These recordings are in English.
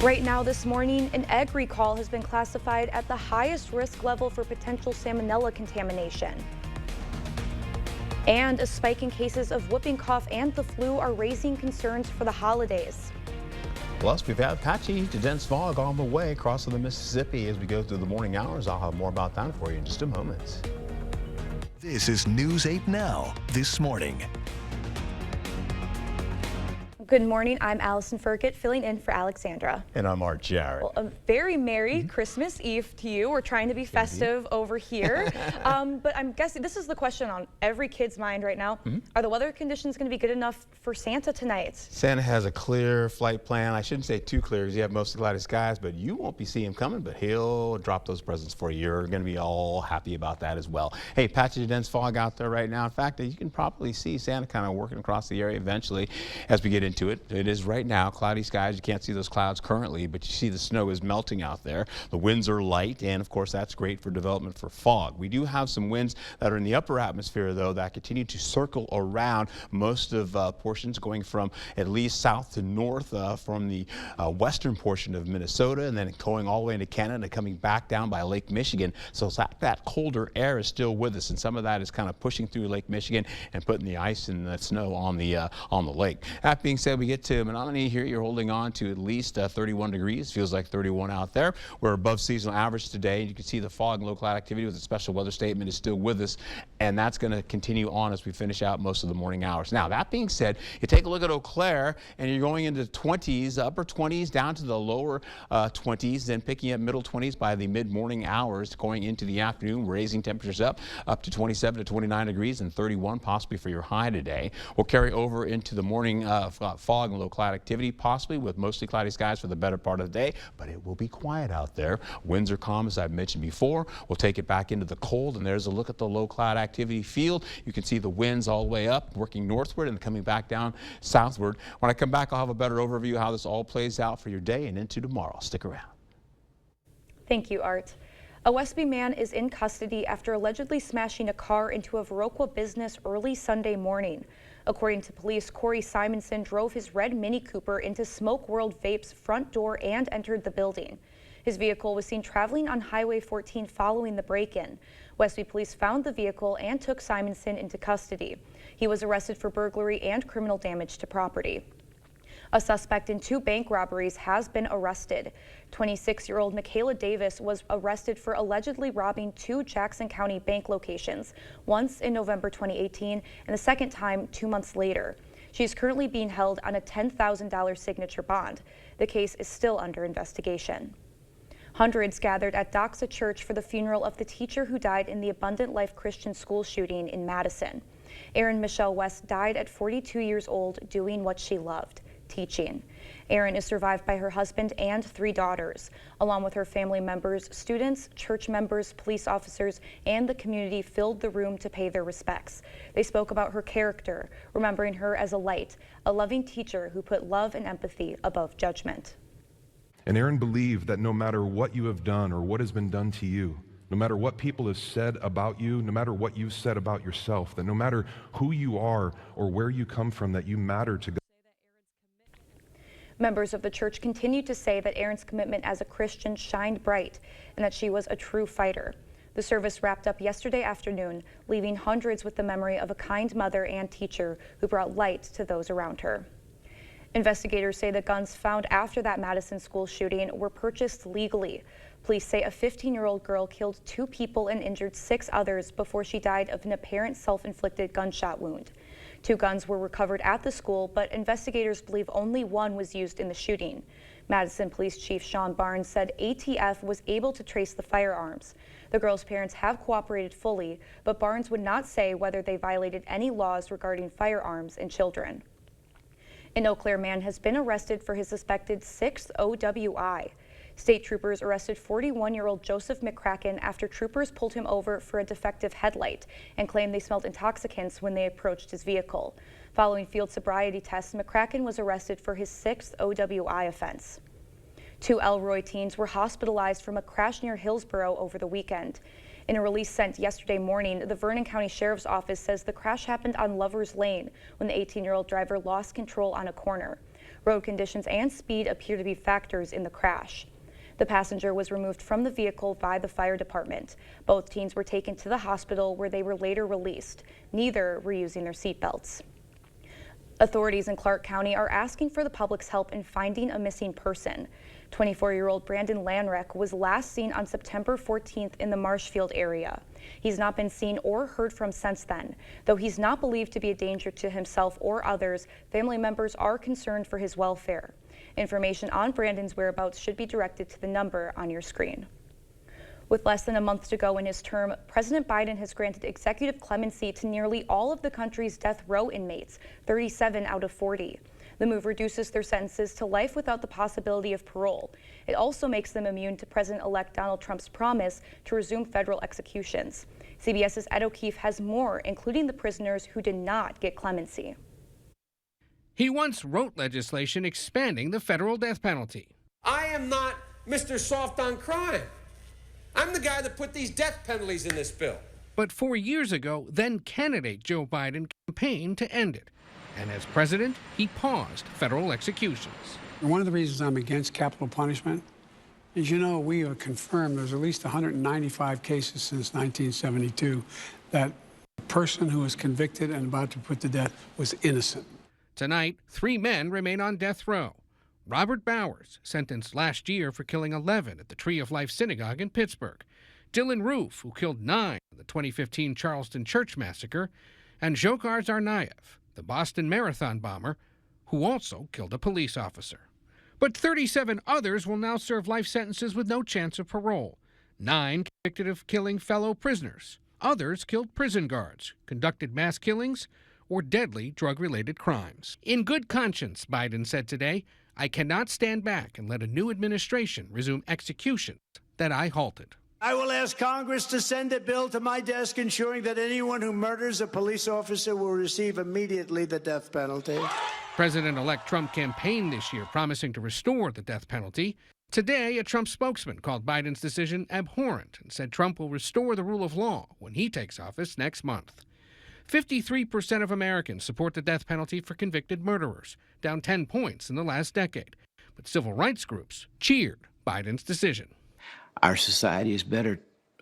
Right now this morning, an egg recall has been classified at the highest risk level for potential salmonella contamination. And a spike in cases of whooping cough and the flu are raising concerns for the holidays. Plus, we've had patchy to dense fog on the way crossing the Mississippi as we go through the morning hours. I'll have more about that for you in just a moment. This is News 8 Now, this morning. Good morning, I'm Allison Furkett filling in for Alexandra. And I'm Art Jarrett. Well, a very Merry Christmas Eve to you. We're trying to be festive over here. But I'm guessing this is the question on every kid's mind right now. Are the weather conditions going to be good enough for Santa tonight? Santa has a clear flight plan. I shouldn't say too clear because you have mostly cloudy skies, but you won't be seeing him coming, but he'll drop those presents for you. You're going to be all happy about that as well. Hey, patchy to dense fog out there right now. In fact, you can probably see Santa kind of working across the area eventually as we get into it. It is right now cloudy skies. You can't see those clouds currently, but you see the snow is melting out there. The winds are light, and of course that's great for development for fog. We do have some winds that are in the upper atmosphere though that continue to circle around most of portions going from at least south to north from the western portion of Minnesota and then going all the way into Canada and coming back down by Lake Michigan. So that colder air is still with us, and some of that is kind of pushing through Lake Michigan and putting the ice and the snow on the lake. That being said, we get to Menominee here. You're holding on to at least 31 degrees. Feels like 31 out there. We're above seasonal average today. You can see the fog and low cloud activity with a special weather statement is still with us, and that's going to continue on as we finish out most of the morning hours. Now, that being said, you take a look at Eau Claire, and you're going into 20s, upper 20s down to the lower 20s, then picking up middle 20s by the mid-morning hours going into the afternoon, raising temperatures up to 27 to 29 degrees and 31 possibly for your high today. We'll carry over into the morning fog and low cloud activity, possibly with mostly cloudy skies for the better part of the day, but it will be quiet out there. Winds are calm, as I've mentioned before. We'll take it back into the cold, and there's a look at the low cloud activity field. You can see the winds all the way up, working northward and coming back down southward. When I come back, I'll have a better overview of how this all plays out for your day and into tomorrow. Stick around. Thank you, Art. A Westby man is in custody after allegedly smashing a car into a Viroqua business early Sunday morning. According to police, Corey Simonson drove his red Mini Cooper into Smoke World Vape's front door and entered the building. His vehicle was seen traveling on Highway 14 following the break-in. Westby police found the vehicle and took Simonson into custody. He was arrested for burglary and criminal damage to property. A suspect in 2 bank robberies has been arrested. 26-year-old Michaela Davis was arrested for allegedly robbing 2 Jackson County bank locations, once in November 2018 and the second time 2 months later. She is currently being held on a $10,000 signature bond. The case is still under investigation. Hundreds gathered at Doxa Church for the funeral of the teacher who died in the Abundant Life Christian School shooting in Madison. Erin Michelle West died at 42 years old doing what she loved: teaching. Erin is survived by her husband and 3 daughters. Along with her family members, students, church members, police officers, and the community filled the room to pay their respects. They spoke about her character, remembering her as a light, a loving teacher who put love and empathy above judgment. And Erin believed that no matter what you have done or what has been done to you, no matter what people have said about you, no matter what you've said about yourself, that no matter who you are or where you come from, that you matter to God. Members of the church continued to say that Erin's commitment as a Christian shined bright and that she was a true fighter. The service wrapped up yesterday afternoon, leaving hundreds with the memory of a kind mother and teacher who brought light to those around her. Investigators say the guns found after that Madison school shooting were purchased legally. Police say a 15-year-old girl killed 2 people and injured 6 others before she died of an apparent self-inflicted gunshot wound. 2 guns were recovered at the school, but investigators believe only one was used in the shooting. Madison Police Chief Sean Barnes said ATF was able to trace the firearms. The girls' parents have cooperated fully, but Barnes would not say whether they violated any laws regarding firearms and children. An Eau Claire man has been arrested for his suspected 6th OWI. State troopers arrested 41-year-old Joseph McCracken after troopers pulled him over for a defective headlight and claimed they smelled intoxicants when they approached his vehicle. Following field sobriety tests, McCracken was arrested for his 6th OWI offense. 2 Elroy teens were hospitalized from a crash near Hillsborough over the weekend. In a release sent yesterday morning, the Vernon County Sheriff's Office says the crash happened on Lover's Lane when the 18-year-old driver lost control on a corner. Road conditions and speed appear to be factors in the crash. The passenger was removed from the vehicle by the fire department. Both teens were taken to the hospital where they were later released. Neither were using their seatbelts. Authorities in Clark County are asking for the public's help in finding a missing person. 24-year-old Brandon Lanrek was last seen on September 14th in the Marshfield area. He's not been seen or heard from since then. Though he's not believed to be a danger to himself or others, family members are concerned for his welfare. Information on Brandon's whereabouts should be directed to the number on your screen. With less than a month to go in his term, President Biden has granted executive clemency to nearly all of the country's death row inmates, 37 out of 40. The move reduces their sentences to life without the possibility of parole. It also makes them immune to President-elect Donald Trump's promise to resume federal executions. CBS's Ed O'Keefe has more, including the prisoners who did not get clemency. He once wrote legislation expanding the federal death penalty. I am not Mr. Soft on crime. I'm the guy that put these death penalties in this bill. But 4 years ago, then candidate Joe Biden campaigned to end it. And as president, he paused federal executions. One of the reasons I'm against capital punishment is, we have confirmed there's at least 195 cases since 1972 that the person who was convicted and about to be put to death was innocent. Tonight, 3 men remain on death row. Robert Bowers, sentenced last year for killing 11 at the Tree of Life Synagogue in Pittsburgh. Dylan Roof, who killed 9 in the 2015 Charleston Church Massacre. And Dzhokhar Tsarnaev, the Boston Marathon bomber, who also killed a police officer. But 37 others will now serve life sentences with no chance of parole. 9 convicted of killing fellow prisoners. Others killed prison guards, conducted mass killings, or deadly drug-related crimes. In good conscience, Biden said today, I cannot stand back and let a new administration resume executions that I halted. I will ask Congress to send a bill to my desk ensuring that anyone who murders a police officer will receive immediately the death penalty. President-elect Trump campaigned this year promising to restore the death penalty. Today, a Trump spokesman called Biden's decision abhorrent and said Trump will restore the rule of law when he takes office next month. 53% of Americans support the death penalty for convicted murderers, down 10 points in the last decade. But civil rights groups cheered Biden's decision. Our society is better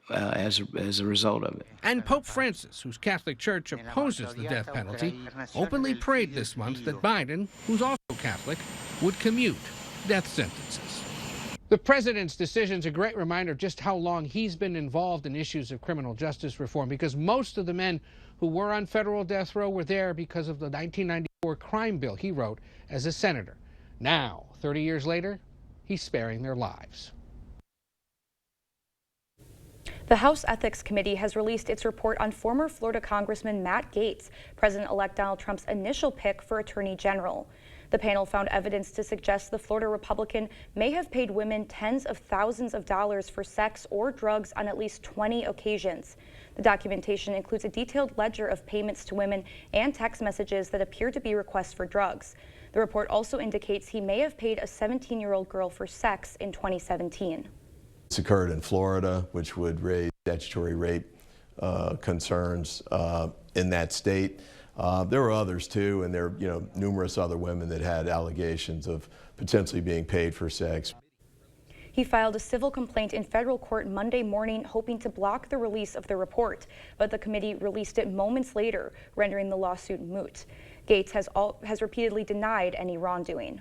as a result of it. And Pope Francis, whose Catholic Church opposes the death penalty, openly prayed this month that Biden, who's also Catholic, would commute death sentences. The president's decision is a great reminder of just how long he's been involved in issues of criminal justice reform, because most of the men who were on federal death row were there because of the 1994 crime bill he wrote as a senator. Now, 30 years later, he's sparing their lives. The House Ethics Committee has released its report on former Florida Congressman Matt Gaetz, President-elect Donald Trump's initial pick for Attorney General. The panel found evidence to suggest the Florida Republican may have paid women tens of thousands of dollars for sex or drugs on at least 20 occasions. The documentation includes a detailed ledger of payments to women and text messages that appear to be requests for drugs. The report also indicates he may have paid a 17-year-old girl for sex in 2017. This occurred in Florida, which would raise statutory rape concerns in that state. There were others too, and there are numerous other women that had allegations of potentially being paid for sex. He filed a civil complaint in federal court Monday morning, hoping to block the release of the report, but the committee released it moments later, rendering the lawsuit moot. Gaetz has repeatedly denied any wrongdoing.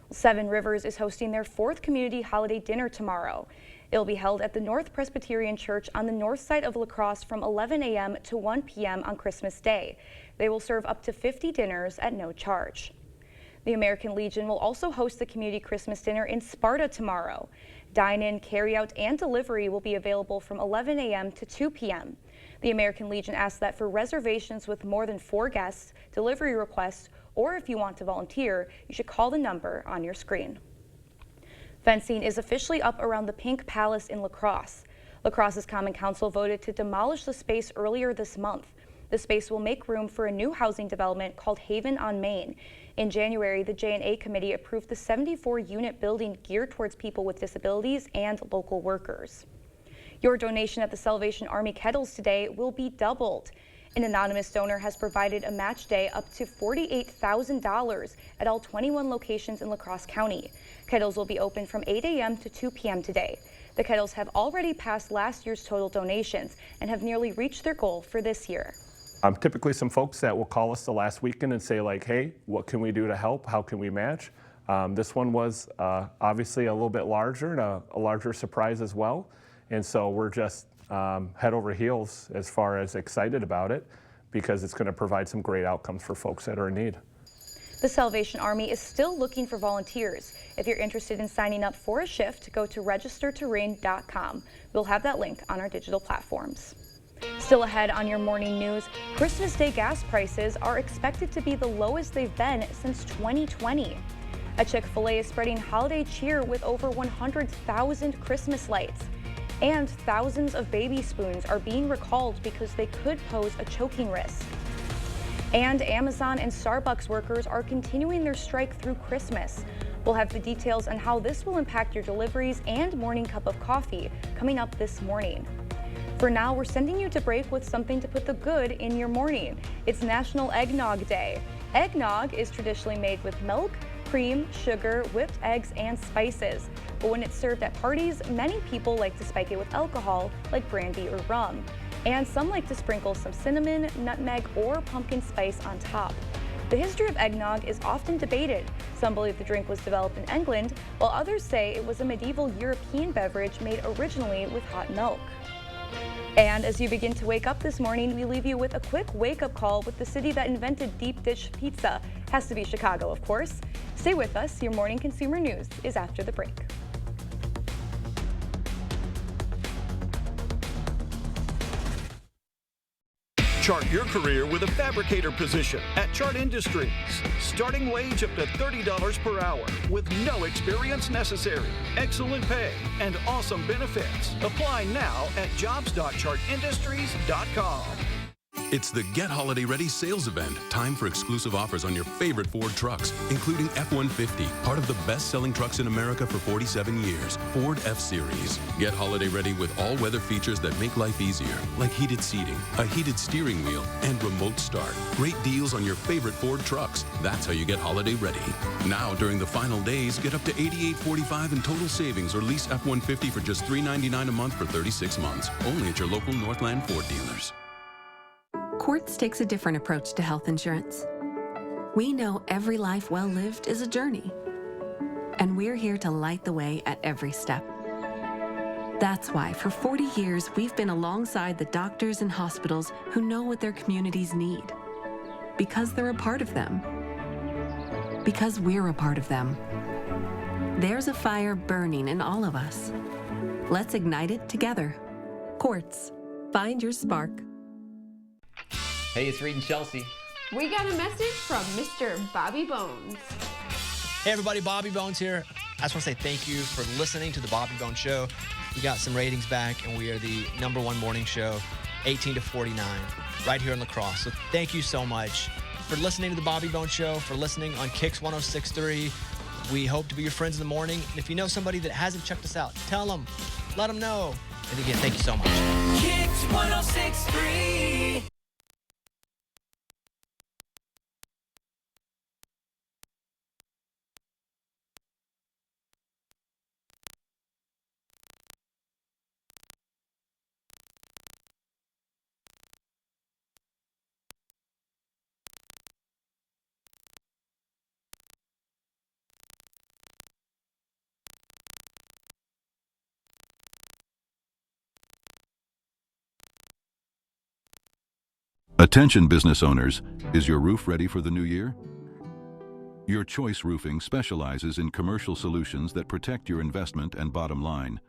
Seven Rivers is hosting their 4th community holiday dinner tomorrow. It will be held at the North Presbyterian Church on the north side of La Crosse from 11 a.m. to 1 p.m. on Christmas Day. They will serve up to 50 dinners at no charge. The American Legion will also host the community Christmas dinner in Sparta tomorrow. Dine-in, carry-out, and delivery will be available from 11 a.m. to 2 p.m. The American Legion asks that for reservations with more than 4 guests, delivery requests, or if you want to volunteer, you should call the number on your screen. Fencing is officially up around the Pink Palace in La Crosse. La Crosse's Common Council voted to demolish the space earlier this month. The space will make room for a new housing development called Haven on Main. In January, the J&A committee approved the 74-unit building geared towards people with disabilities and local workers. Your donation at the Salvation Army kettles today will be doubled. An anonymous donor has provided a match day up to $48,000 at all 21 locations in La Crosse County. Kettles will be open from 8 a.m. to 2 p.m. today. The Kettles have already passed last year's total donations and have nearly reached their goal for this year. Typically some folks that will call us the last weekend and say like, hey, what can we do to help? How can we match? This one was obviously a little bit larger and a larger surprise as well. And so we're just head over heels as far as excited about it because it's going to provide some great outcomes for folks that are in need. The Salvation Army is still looking for volunteers. If you're interested in signing up for a shift, go to registertoreign.com. We'll have that link on our digital platforms. Still ahead on your morning news, Christmas Day gas prices are expected to be the lowest they've been since 2020. A Chick-fil-A is spreading holiday cheer with over 100,000 Christmas lights. And thousands of baby spoons are being recalled because they could pose a choking risk. And Amazon and Starbucks workers are continuing their strike through Christmas. We'll have the details on how this will impact your deliveries and morning cup of coffee coming up this morning. For now, we're sending you to break with something to put the good in your morning. It's National Eggnog Day. Eggnog is traditionally made with milk, cream, sugar, whipped eggs, and spices. But when it's served at parties, many people like to spike it with alcohol, like brandy or rum. And some like to sprinkle some cinnamon, nutmeg, or pumpkin spice on top. The history of eggnog is often debated. Some believe the drink was developed in England, while others say it was a medieval European beverage made originally with hot milk. And as you begin to wake up this morning, we leave you with a quick wake-up call with the city that invented deep dish pizza. Has to be Chicago, of course. Stay with us. Your morning consumer news is after the break. Chart your career with a fabricator position at Chart Industries. Starting wage up to $30 per hour with no experience necessary. Excellent pay and awesome benefits. Apply now at jobs.chartindustries.com. It's the Get Holiday Ready sales event. Time for exclusive offers on your favorite Ford trucks, including F-150, part of the best-selling trucks in America for 47 years, Ford F-Series. Get holiday ready with all-weather features that make life easier, like heated seating, a heated steering wheel, and remote start. Great deals on your favorite Ford trucks. That's how you get holiday ready. Now, during the final days, get up to $88.45 in total savings or lease F-150 for just $399 a month for 36 months. Only at your local Northland Ford dealers. Quartz takes a different approach to health insurance. We know every life well lived is a journey, and we're here to light the way at every step. That's why for 40 years, we've been alongside the doctors and hospitals who know what their communities need. Because they're a part of them. Because we're a part of them. There's a fire burning in all of us. Let's ignite it together. Quartz. Find your spark. Hey, it's Reed and Chelsea. We got a message from Mr. Bobby Bones. Hey everybody, Bobby Bones here. I just want to say thank you for listening to the Bobby Bones Show. We got some ratings back and we are the #1 morning show, 18 to 49, right here in La Crosse. So thank you so much for listening to the Bobby Bones Show, for listening on Kicks 106.3. We hope to be your friends in the morning. And if you know somebody that hasn't checked us out, tell them, let them know. And again, thank you so much. Kicks 106.3. Attention business owners, is your roof ready for the new year? Your Choice Roofing specializes in commercial solutions that protect your investment and bottom line.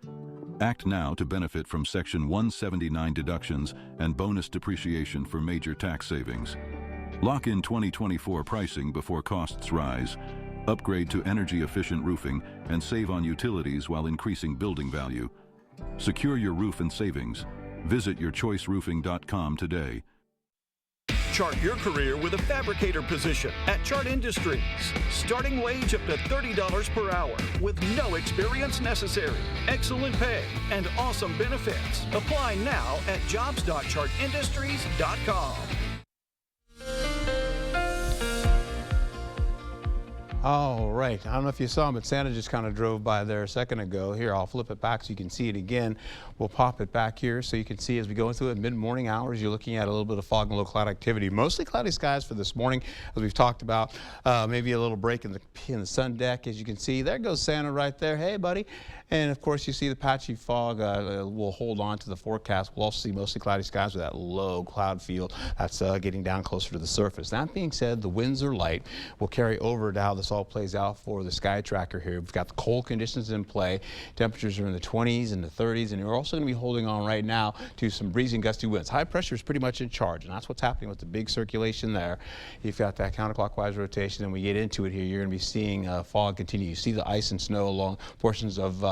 Act now to benefit from Section 179 deductions and bonus depreciation for major tax savings. Lock in 2024 pricing before costs rise. Upgrade to energy-efficient roofing and save on utilities while increasing building value. Secure your roof and savings. Visit yourchoiceroofing.com today. Chart your career with a fabricator position at Chart Industries. Starting wage up to $30 per hour with no experience necessary. Excellent pay and awesome benefits. Apply now at jobs.chartindustries.com. All right, I don't know if you saw him, but Santa just kind of drove by there a second ago. Here, I'll flip it back so you can see it again. We'll pop it back here so you can see as we go into it mid-morning hours. You're looking at a little bit of fog and low cloud activity. Mostly cloudy skies for this morning, as we've talked about. Maybe a little break in the sun deck, as you can see. There goes Santa right there. Hey, buddy. And of course, you see the patchy fog will hold on to the forecast. We'll also see mostly cloudy skies with that low cloud field that's getting down closer to the surface. That being said, the winds are light. We'll carry over to how this all plays out for the sky tracker here. We've got the cold conditions in play. Temperatures are in the 20s and the 30s, and you're also going to be holding on right now to some breezy and gusty winds. High pressure is pretty much in charge, and that's what's happening with the big circulation there. You've got that counterclockwise rotation, and we get into it here. You're going to be seeing fog continue. You see the ice and snow along portions of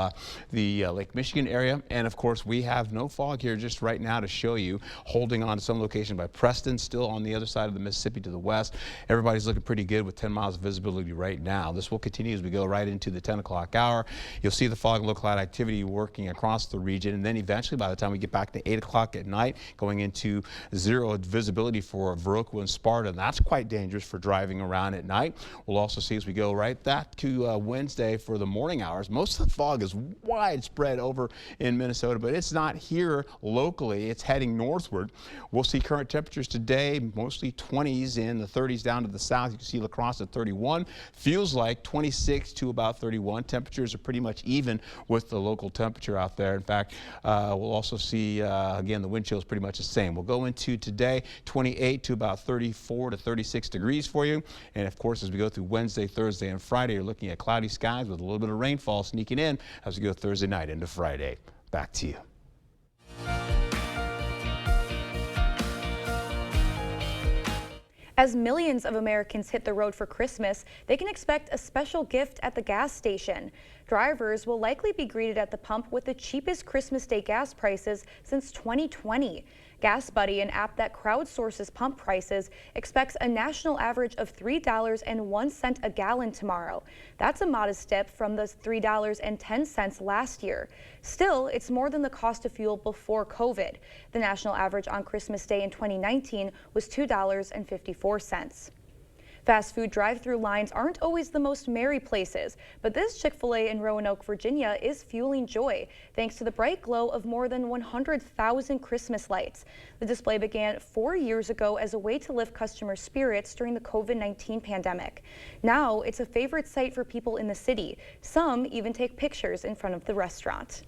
the Lake Michigan area, and of course we have no fog here just right now to show you. Holding on to some location by Preston, still on the other side of the Mississippi to the west. Everybody's looking pretty good with 10 miles of visibility right now. This will continue as we go right into the 10 o'clock hour. You'll see the fog and low cloud activity working across the region, and then eventually by the time we get back to 8 o'clock at night, going into zero visibility for Viroqua and Sparta, and that's quite dangerous for driving around at night. We'll also see as we go right back to Wednesday for the morning hours. Most of the fog is widespread over in Minnesota, but it's not here locally. It's heading northward. We'll see current temperatures today, mostly 20s in the 30s down to the south. You can see La Crosse at 31. Feels like 26 to about 31. Temperatures are pretty much even with the local temperature out there. In fact, we'll also see, again, the wind chill is pretty much the same. We'll go into today, 28 to about 34 to 36 degrees for you. And of course, as we go through Wednesday, Thursday, and Friday, you're looking at cloudy skies with a little bit of rainfall sneaking in as we go Thursday night into Friday. Back to you. As millions of Americans hit the road for Christmas, they can expect a special gift at the gas station. Drivers will likely be greeted at the pump with the cheapest Christmas Day gas prices since 2020. Gas Buddy, an app that crowdsources pump prices, expects a national average of $3.01 a gallon tomorrow. That's a modest step from the $3.10 last year. Still, it's more than the cost of fuel before COVID. The national average on Christmas Day in 2019 was $2.54. Fast food drive-through lines aren't always the most merry places, but this Chick-fil-A in Roanoke, Virginia is fueling joy thanks to the bright glow of more than 100,000 Christmas lights. The display began 4 years ago as a way to lift customer spirits during the COVID-19 pandemic. Now it's a favorite sight for people in the city. Some even take pictures in front of the restaurant.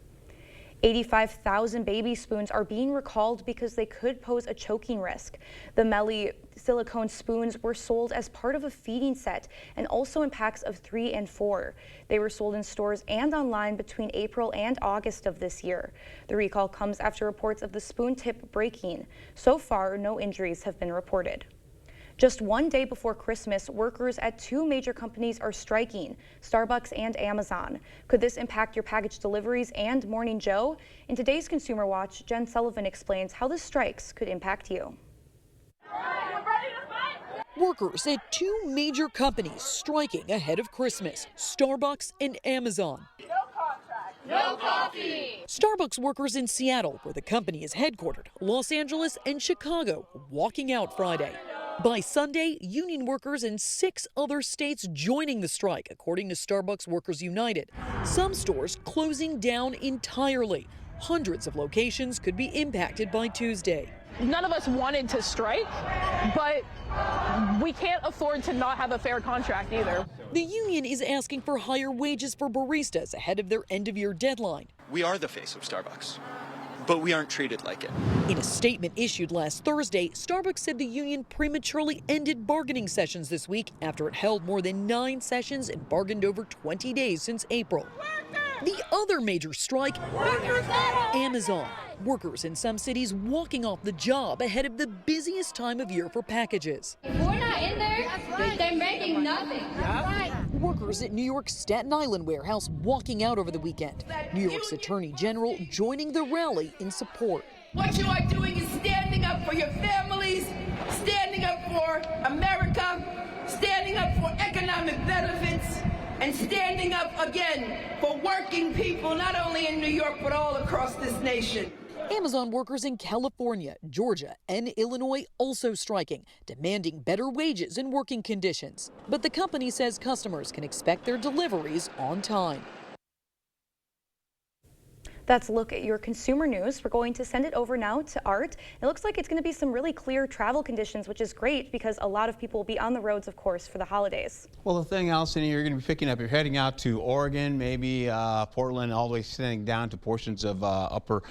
85,000 baby spoons are being recalled because they could pose a choking risk. The Melly silicone spoons were sold as part of a feeding set and also in packs of 3 and 4. They were sold in stores and online between April and August of this year. The recall comes after reports of the spoon tip breaking. So far, no injuries have been reported. Just one day before Christmas, workers at 2 major companies are striking, Starbucks and Amazon. Could this impact your package deliveries and Morning Joe? In today's Consumer Watch, Jen Sullivan explains how the strikes could impact you. Workers at 2 major companies striking ahead of Christmas, Starbucks and Amazon. No coffee! Starbucks workers in Seattle, where the company is headquartered, Los Angeles and Chicago, walking out Friday. By Sunday, union workers in 6 other states joining the strike, according to Starbucks Workers United. Some stores closing down entirely. Hundreds of locations could be impacted by Tuesday. None of us wanted to strike, but we can't afford to not have a fair contract either. The union is asking for higher wages for baristas ahead of their end-of-year deadline. We are the face of Starbucks, but we aren't treated like it. In a statement issued last Thursday, Starbucks said the union prematurely ended bargaining sessions this week after it held more than 9 sessions and bargained over 20 days since April. The other major strike, Amazon. Workers in some cities walking off the job ahead of the busiest time of year for packages. If we're not in there, they're making nothing. Workers at New York's Staten Island warehouse walking out over the weekend. New York's Attorney General joining the rally in support. What you are doing is standing up for your families, standing up for America, standing up for economic benefits, and standing up again for working people, not only in New York, but all across this nation. Amazon workers in California, Georgia, and Illinois also striking, demanding better wages and working conditions. But the company says customers can expect their deliveries on time. That's a look at your consumer news. We're going to send it over now to Art. It looks like it's going to be some really clear travel conditions, which is great because a lot of people will be on the roads, of course, for the holidays. Well, the thing, Allison, you're going to be picking up, you're heading out to Oregon, maybe Portland, all the way sending down to portions of upper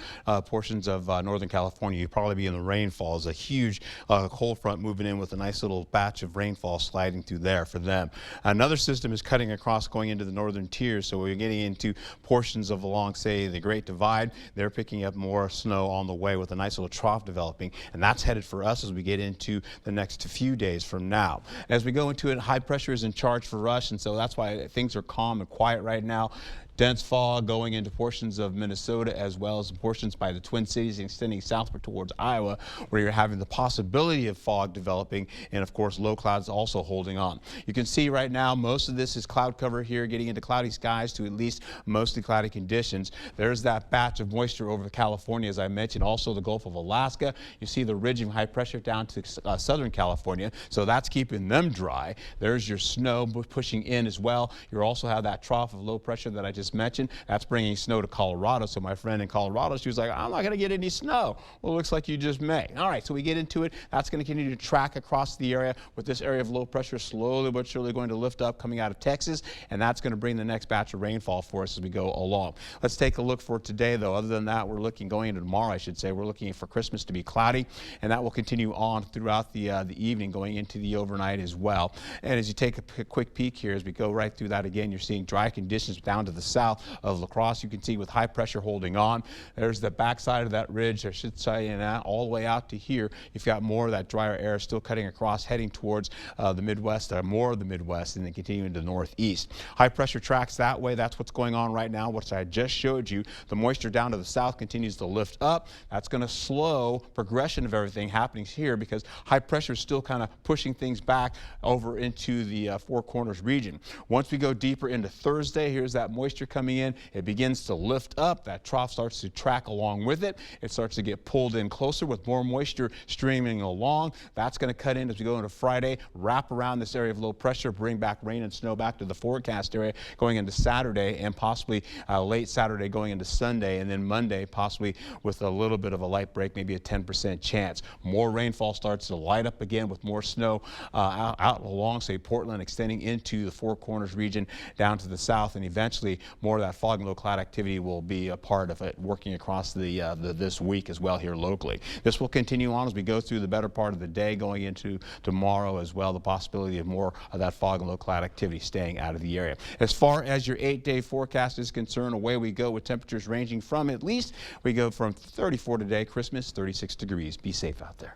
portions of Northern California. You'll probably be in the rainfall. It's a huge cold front moving in with a nice little batch of rainfall sliding through there for them. Another system is cutting across going into the northern tiers, so we're getting into portions of along, say, the Great Divide. They're picking up more snow on the way with a nice little trough developing, and that's headed for us as we get into the next few days from now. As we go into it, high pressure is in charge for us, and so that's why things are calm and quiet right now. Dense fog going into portions of Minnesota as well as portions by the Twin Cities extending southward towards Iowa, where you're having the possibility of fog developing, and of course low clouds also holding on. You can see right now most of this is cloud cover here, getting into cloudy skies to at least mostly cloudy conditions. There's that batch of moisture over California, as I mentioned, also the Gulf of Alaska. You see the ridge of high pressure down to Southern California, so that's keeping them dry. There's your snow pushing in as well. You also have that trough of low pressure that I just mentioned. That's bringing snow to Colorado. So my friend in Colorado, she was like, I'm not going to get any snow. Well, it looks like you just may. All right, so we get into it. That's going to continue to track across the area with this area of low pressure slowly but surely going to lift up coming out of Texas, and that's going to bring the next batch of rainfall for us as we go along. Let's take a look for today, though. Other than that, we're looking going into tomorrow, I should say. We're looking for Christmas to be cloudy, and that will continue on throughout the evening going into the overnight as well. And as you take a quick peek here, as we go right through that again, you're seeing dry conditions down to the south of La Crosse. You can see with high pressure holding on. There's the backside of that ridge, I should say, and all the way out to here. You've got more of that drier air still cutting across, heading towards the Midwest, more of the Midwest, and then continuing to the northeast. High pressure tracks that way. That's what's going on right now, which I just showed you. The moisture down to the south continues to lift up. That's going to slow progression of everything happening here because high pressure is still kind of pushing things back over into the Four Corners region. Once we go deeper into Thursday, here's that moisture coming in. It begins to lift up. That trough starts to track along with it. It starts to get pulled in closer with more moisture streaming along. That's going to cut in as we go into Friday, wrap around this area of low pressure, bring back rain and snow back to the forecast area going into Saturday and possibly late Saturday going into Sunday, and then Monday possibly with a little bit of a light break, maybe a 10% chance. More rainfall starts to light up again with more snow out along, say, Portland, extending into the Four Corners region down to the south, and eventually more of that fog and low cloud activity will be a part of it, working across this week as well here locally. This will continue on as we go through the better part of the day going into tomorrow as well, the possibility of more of that fog and low cloud activity staying out of the area. As far as your 8-day forecast is concerned, away we go with temperatures ranging from at least, we go from 34 today, Christmas, 36 degrees. Be safe out there.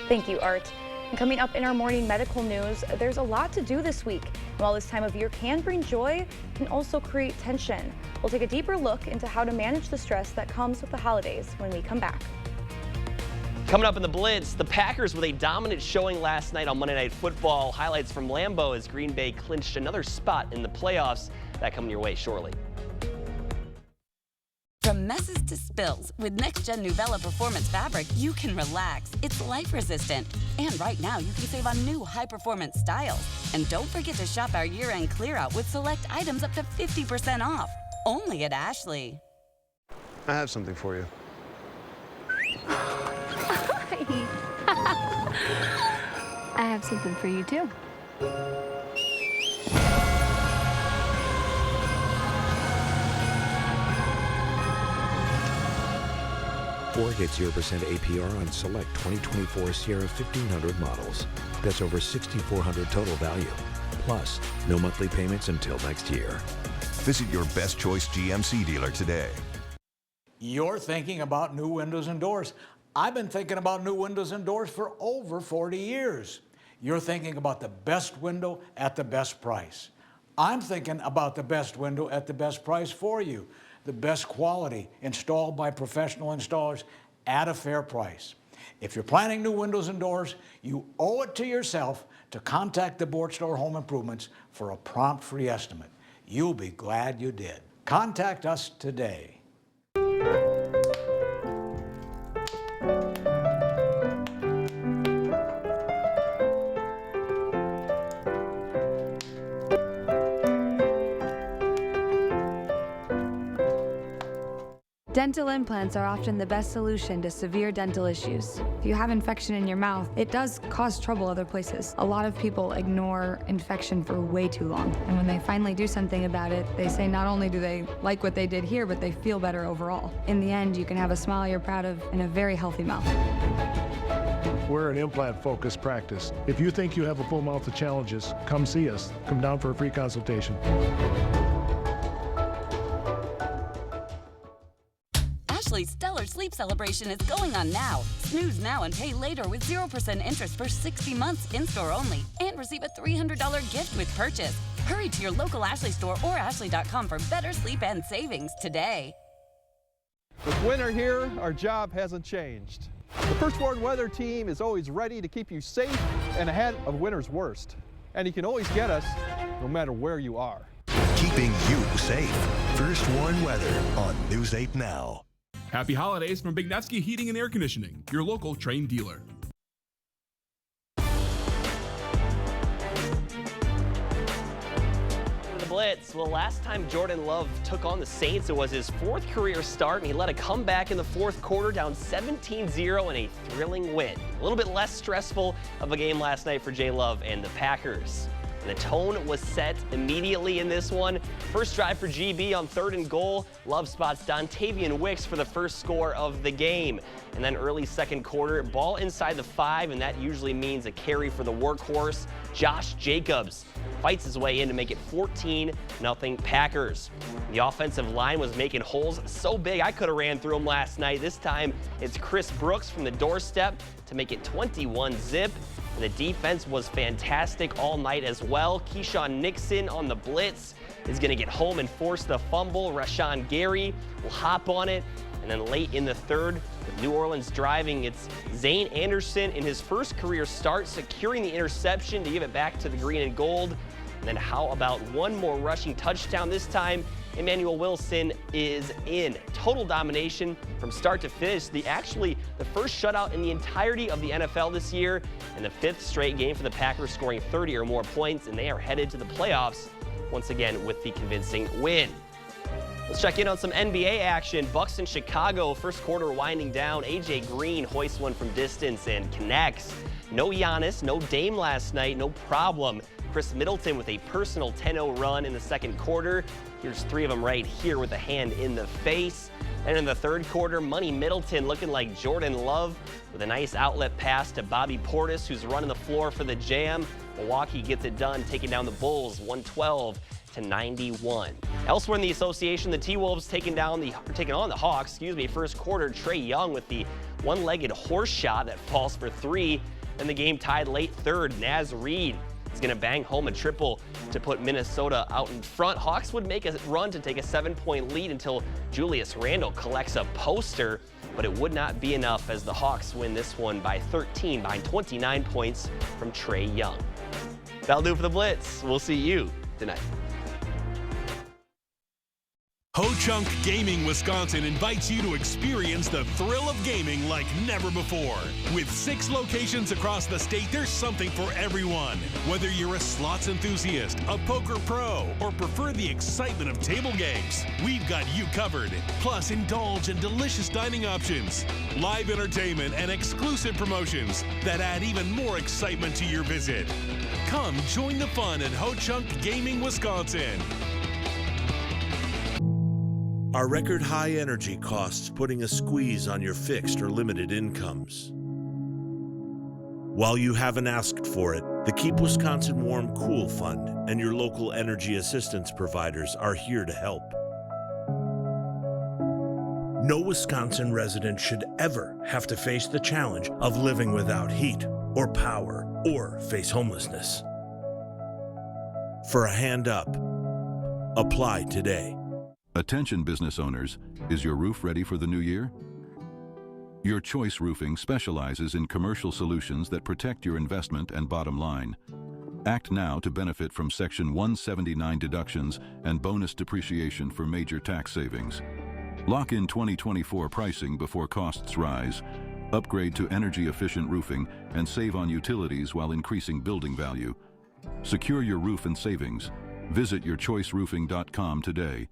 Thank you, Art. And coming up in our morning medical news, there's a lot to do this week. And while this time of year can bring joy, it can also create tension. We'll take a deeper look into how to manage the stress that comes with the holidays when we come back. Coming up in the Blitz, the Packers with a dominant showing last night on Monday Night Football. Highlights from Lambeau as Green Bay clinched another spot in the playoffs. That coming your way shortly. From messes to spills, with next-gen Nuvella Performance Fabric, you can relax. It's life-resistant. And right now, you can save on new high-performance styles. And don't forget to shop our year-end clear-out with select items up to 50% off. Only at Ashley. I have something for you. I have something for you, too. Ford gets 0% APR on select 2024 Sierra 1500 models. That's over $6,400 total value. Plus, no monthly payments until next year. Visit your Best Choice GMC dealer today. You're thinking about new windows and doors. I've been thinking about new windows and doors for over 40 years. You're thinking about the best window at the best price. I'm thinking about the best window at the best price for you. The best quality, installed by professional installers at a fair price. If you're planning new windows and doors, you owe it to yourself to contact the Bort Store Home Improvements for a prompt free estimate. You'll be glad you did. Contact us today. Dental implants are often the best solution to severe dental issues. If you have infection in your mouth, it does cause trouble other places. A lot of people ignore infection for way too long. And when they finally do something about it, they say not only do they like what they did here, but they feel better overall. In the end, you can have a smile you're proud of and a very healthy mouth. We're an implant-focused practice. If you think you have a full mouth of challenges, come see us. Come down for a free consultation. Ashley's Stellar Sleep Celebration is going on now. Snooze now and pay later with 0% interest for 60 months in-store only. And receive a $300 gift with purchase. Hurry to your local Ashley store or ashley.com for better sleep and savings today. With winter here, our job hasn't changed. The First Warn Weather Team is always ready to keep you safe and ahead of winter's worst. And you can always get us no matter where you are. Keeping you safe. First Warn Weather on News 8 Now. Happy holidays from Bignetsky Heating and Air Conditioning, your local Trane dealer. The Blitz. Well, last time Jordan Love took on the Saints, it was his 4th career start, and he led a comeback in the 4th quarter, down 17-0 in a thrilling win. A little bit less stressful of a game last night for Jay Love and the Packers. The tone was set immediately in this one. First drive for GB on 3rd and goal. Love spots Dontavian Wicks for the first score of the game. And then early 2nd quarter, ball inside the 5, and that usually means a carry for the workhorse. Josh Jacobs fights his way in to make it 14-0 Packers. The offensive line was making holes so big I could have ran through them last night. This time it's Chris Brooks from the doorstep to make it 21-0. And the defense was fantastic all night as well. Keyshawn Nixon on the blitz is going to get home and force the fumble. Rashawn Gary will hop on it. And then late in the 3rd, with New Orleans driving, it's Zane Anderson in his first career start, securing the interception to give it back to the green and gold. And then how about one more rushing touchdown this time? Emmanuel Wilson is in total domination from start to finish. The first shutout in the entirety of the NFL this year, and the 5th straight game for the Packers, scoring 30 or more points, and they are headed to the playoffs once again with the convincing win. Let's check in on some NBA action. Bucks in Chicago, first quarter winding down. AJ Green hoists one from distance and connects. No Giannis, no Dame last night, no problem. Chris Middleton with a personal 10-0 run in the 2nd quarter. Here's 3 of them right here with a hand in the face. And in the 3rd quarter, Money Middleton looking like Jordan Love with a nice outlet pass to Bobby Portis, who's running the floor for the Jam. Milwaukee gets it done, taking down the Bulls 112-91. Elsewhere in the association, the T-Wolves taking on the Hawks. First quarter, Trae Young with the one-legged horse shot that falls for 3. And the game tied late 3rd. Naz Reid is going to bang home a triple to put Minnesota out in front. Hawks would make a run to take a 7-point lead until Julius Randle collects a poster, but it would not be enough as the Hawks win this one by 13, behind 29 points from Trae Young. That'll do for the Blitz. We'll see you tonight. Ho-Chunk Gaming Wisconsin invites you to experience the thrill of gaming like never before. With 6 locations across the state, there's something for everyone. Whether you're a slots enthusiast, a poker pro, or prefer the excitement of table games, we've got you covered. Plus, indulge in delicious dining options, live entertainment, and exclusive promotions that add even more excitement to your visit. Come join the fun at Ho-Chunk Gaming Wisconsin. Are record high energy costs putting a squeeze on your fixed or limited incomes? While you haven't asked for it, the Keep Wisconsin Warm Cool Fund and your local energy assistance providers are here to help. No Wisconsin resident should ever have to face the challenge of living without heat or power or face homelessness. For a hand up, apply today. Attention business owners, is your roof ready for the new year? Your Choice Roofing specializes in commercial solutions that protect your investment and bottom line. Act now to benefit from Section 179 deductions and bonus depreciation for major tax savings. Lock in 2024 pricing before costs rise. Upgrade to energy-efficient roofing and save on utilities while increasing building value. Secure your roof and savings. Visit yourchoiceroofing.com today.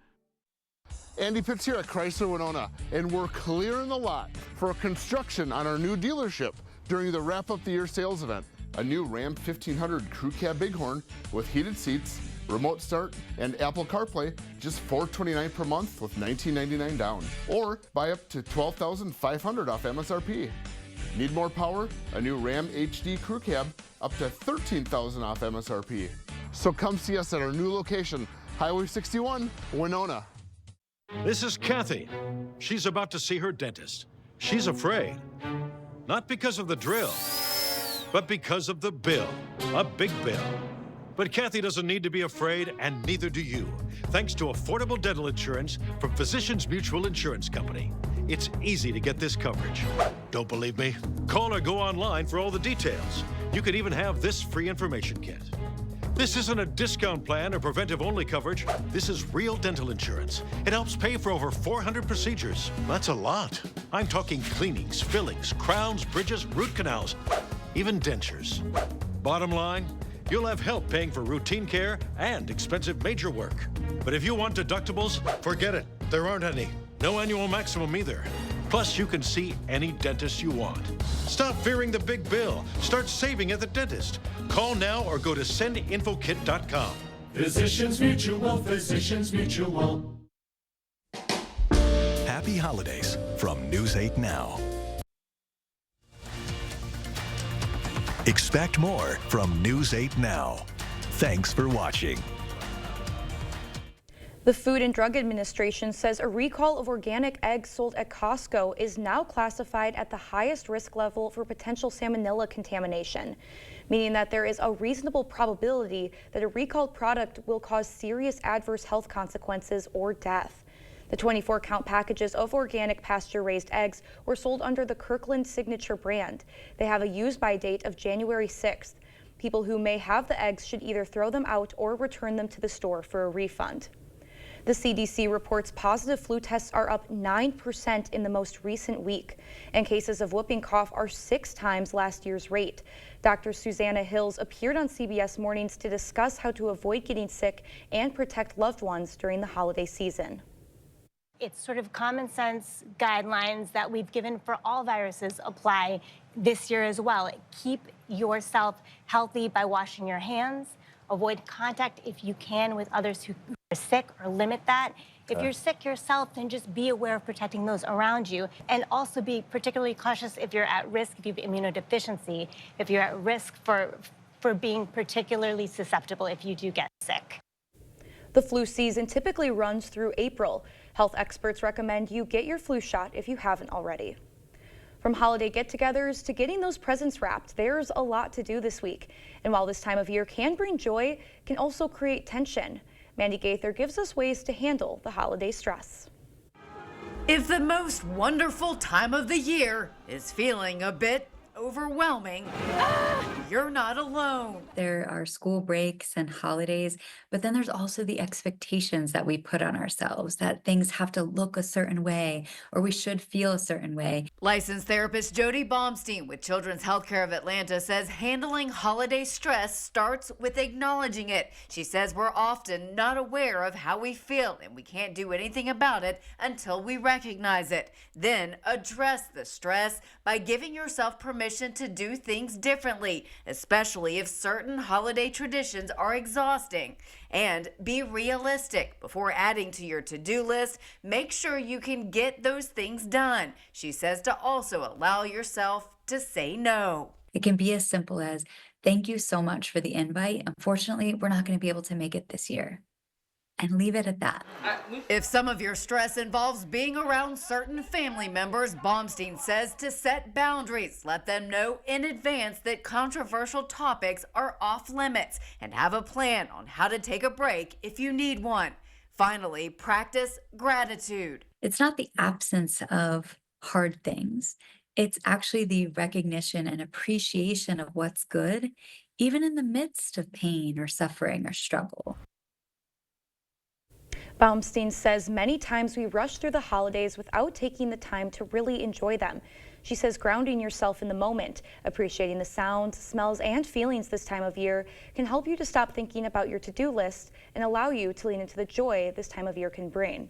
Andy Pitts here at Chrysler Winona, and we're clearing the lot for construction on our new dealership during the Wrap Up the Year sales event. A new Ram 1500 Crew Cab Bighorn with heated seats, remote start, and Apple CarPlay, just $429 per month with $19.99 down. Or buy up to $12,500 off MSRP. Need more power? A new Ram HD Crew Cab, up to $13,000 off MSRP. So come see us at our new location, Highway 61, Winona. This is Kathy. She's about to see her dentist. She's afraid. Not because of the drill, but because of the bill. A big bill. But Kathy doesn't need to be afraid, and neither do you. Thanks to affordable dental insurance from Physicians Mutual Insurance Company. It's easy to get this coverage. Don't believe me? Call or go online for all the details. You can even have this free information kit. This isn't a discount plan or preventive-only coverage. This is real dental insurance. It helps pay for over 400 procedures. That's a lot. I'm talking cleanings, fillings, crowns, bridges, root canals, even dentures. Bottom line, you'll have help paying for routine care and expensive major work. But if you want deductibles, forget it. There aren't any. No annual maximum either. Plus, you can see any dentist you want. Stop fearing the big bill. Start saving at the dentist. Call now or go to sendinfokit.com. Physicians Mutual, Physicians Mutual. Happy holidays from News 8 Now. Expect more from News 8 Now. Thanks for watching. The Food and Drug Administration says a recall of organic eggs sold at Costco is now classified at the highest risk level for potential salmonella contamination, meaning that there is a reasonable probability that a recalled product will cause serious adverse health consequences or death. The 24-count packages of organic pasture-raised eggs were sold under the Kirkland Signature brand. They have a use-by date of January 6th. People who may have the eggs should either throw them out or return them to the store for a refund. The CDC reports positive flu tests are up 9% in the most recent week, and cases of whooping cough are 6 times last year's rate. Dr. Susanna Hills appeared on CBS Mornings to discuss how to avoid getting sick and protect loved ones during the holiday season. It's sort of common sense guidelines that we've given for all viruses apply this year as well. Keep yourself healthy by washing your hands. Avoid contact if you can with others who are sick, or limit that. If you're sick yourself, then just be aware of protecting those around you. And also be particularly cautious if you're at risk, if you have immunodeficiency, if you're at risk for being particularly susceptible if you do get sick. The flu season typically runs through April. Health experts recommend you get your flu shot if you haven't already. From holiday get-togethers to getting those presents wrapped, there's a lot to do this week. And while this time of year can bring joy, it can also create tension. Mandy Gaither gives us ways to handle the holiday stress. If the most wonderful time of the year is feeling a bit overwhelming, you're not alone. There are school breaks and holidays, but then there's also the expectations that we put on ourselves, that things have to look a certain way or we should feel a certain way. Licensed therapist Jody Baumstein with Children's Healthcare of Atlanta says handling holiday stress starts with acknowledging it. She says we're often not aware of how we feel and we can't do anything about it until we recognize it. Then address the stress by giving yourself permission to do things differently, especially if certain holiday traditions are exhausting. And be realistic before adding to your to-do list. Make sure you can get those things done. She says to also allow yourself to say no. It can be as simple as, thank you so much for the invite. Unfortunately, we're not going to be able to make it this year. And leave it at that. If some of your stress involves being around certain family members, Baumstein says to set boundaries. Let them know in advance that controversial topics are off limits and have a plan on how to take a break if you need one. Finally, practice gratitude. It's not the absence of hard things. It's actually the recognition and appreciation of what's good, even in the midst of pain or suffering or struggle. Baumstein says many times we rush through the holidays without taking the time to really enjoy them. She says grounding yourself in the moment, appreciating the sounds, smells, and feelings this time of year can help you to stop thinking about your to-do list and allow you to lean into the joy this time of year can bring.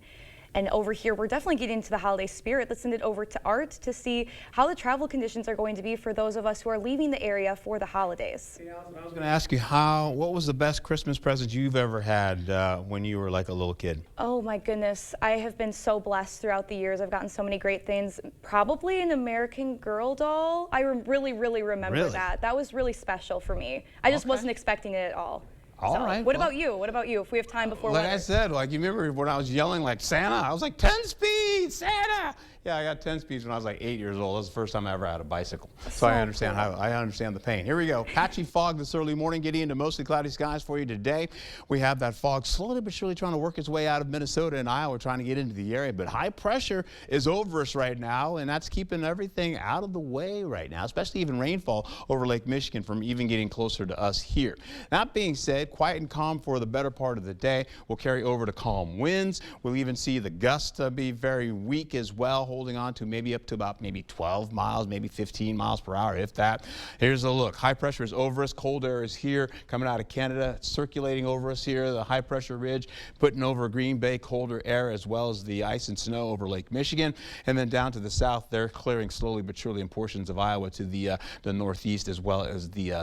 And over here, we're definitely getting into the holiday spirit. Let's send it over to Art to see how the travel conditions are going to be for those of us who are leaving the area for the holidays. I was going to ask you, what was the best Christmas present you've ever had when you were like a little kid? Oh my goodness, I have been so blessed throughout the years. I've gotten so many great things. Probably an American Girl doll. I really remember that. That was really special for me. I just wasn't expecting it at all. All right. What about you? What about you? If we have time before Like weather. I said, like you remember when I was yelling like Santa? I was like 10 speed, Santa! Yeah, I got 10 speeds when I was like 8 years old. That was the first time I ever had a bicycle. So I understand I understand the pain. Here we go. Patchy fog this early morning, getting into mostly cloudy skies for you today. We have that fog slowly but surely trying to work its way out of Minnesota and Iowa, trying to get into the area. But high pressure is over us right now, and that's keeping everything out of the way right now, especially even rainfall over Lake Michigan from even getting closer to us here. That being said, quiet and calm for the better part of the day. We'll carry over to calm winds. We'll even see the gusts be very weak as well, holding on to maybe up to about 12 miles, maybe 15 miles per hour, if that. Here's a look. High pressure is over us. Cold air is here coming out of Canada. It's circulating over us here. The high pressure ridge putting over Green Bay colder air as well as the ice and snow over Lake Michigan. And then down to the south, they're clearing slowly but surely in portions of Iowa to the northeast as well as the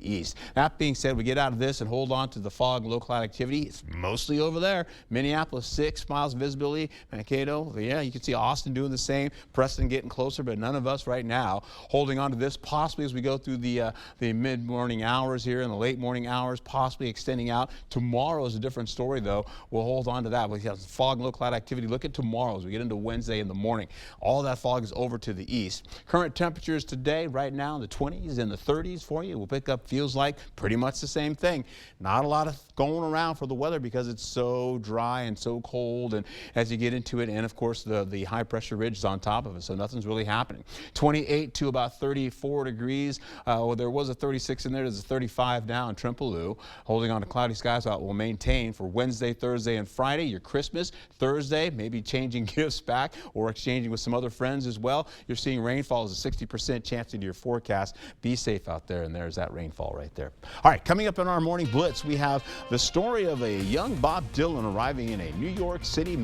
east. That being said, we get out of this and hold on to the fog and low cloud activity. It's mostly over there. Minneapolis, 6 miles visibility. Mankato, yeah, you can see Austin doing the same. Preston getting closer, but none of us right now holding on to this, possibly as we go through the mid-morning hours here and the late morning hours, possibly extending out. Tomorrow is a different story, though. We'll hold on to that. We have fog and low cloud activity. Look at tomorrow as we get into Wednesday in the morning. All that fog is over to the east. Current temperatures today, right now, in the 20s and the 30s for you. We'll pick up, feels like pretty much the same thing. Not a lot of going around for the weather because it's so dry and so cold, and as you get into it, and of course the high pressure ridge is on top of it, so nothing's really happening. 28 to about 34 degrees. Well, there was a 36 in there. There's a 35 now in Trimpaloo. Holding on to cloudy skies out will maintain for Wednesday, Thursday, and Friday. Your Christmas, Thursday, maybe changing gifts back or exchanging with some other friends as well. You're seeing rainfall is a 60% chance into your forecast. Be safe out there, and there's that rainfall right there. All right, coming up in our morning blitz, we have the story of a young Bob Dylan arriving in a New York City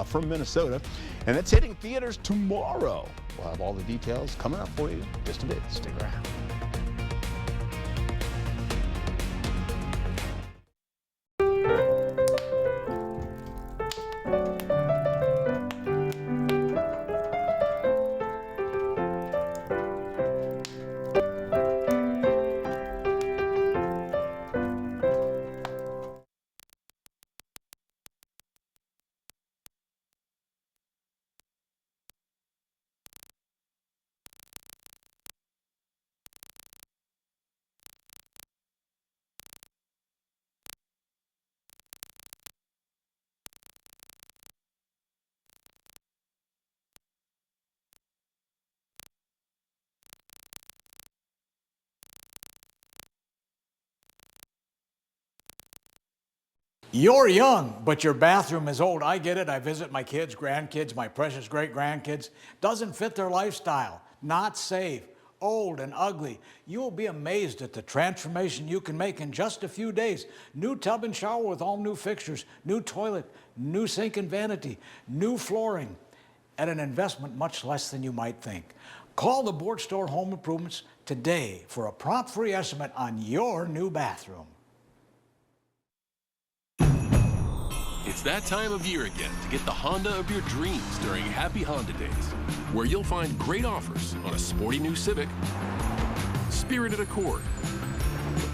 from Minnesota, and it's hitting theaters tomorrow. We'll have all the details coming up for you in just a bit. Stick around. You're young, but your bathroom is old. I get it. I visit my kids, grandkids, my precious great-grandkids. Doesn't fit their lifestyle. Not safe. Old and ugly. You will be amazed at the transformation you can make in just a few days. New tub and shower with all new fixtures, new toilet, new sink and vanity, new flooring, at an investment much less than you might think. Call the Board Store Home Improvements today for a prompt free estimate on your new bathroom. It's that time of year again to get the Honda of your dreams during Happy Honda Days, where you'll find great offers on a sporty new Civic, spirited Accord,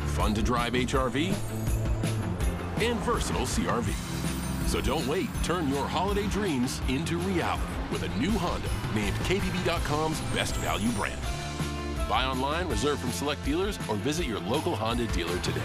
fun-to-drive HRV, and versatile CRV. So don't wait. Turn your holiday dreams into reality with a new Honda named KBB.com's best value brand. Buy online, reserve from select dealers, or visit your local Honda dealer today.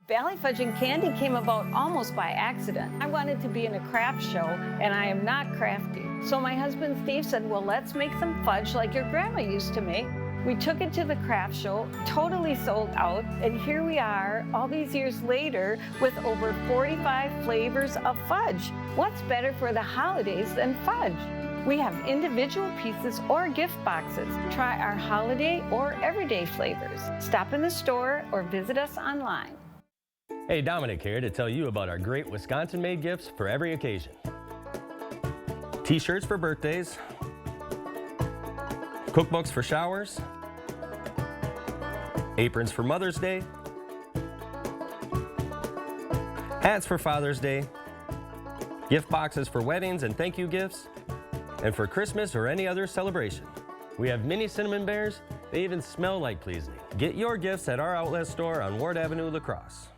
Valley Fudge and Candy came about almost by accident. I wanted to be in a craft show, and I am not crafty. So my husband Steve said, well, let's make some fudge like your grandma used to make. We took it to the craft show, totally sold out, and here we are all these years later with over 45 flavors of fudge. What's better for the holidays than fudge? We have individual pieces or gift boxes. Try our holiday or everyday flavors. Stop in the store or visit us online. Hey, Dominic here to tell you about our great Wisconsin-made gifts for every occasion. T-shirts for birthdays, cookbooks for showers, aprons for Mother's Day, hats for Father's Day, gift boxes for weddings and thank you gifts, and for Christmas or any other celebration. We have mini cinnamon bears. They even smell like pleasing. Get your gifts at our outlet store on Ward Avenue, La Crosse.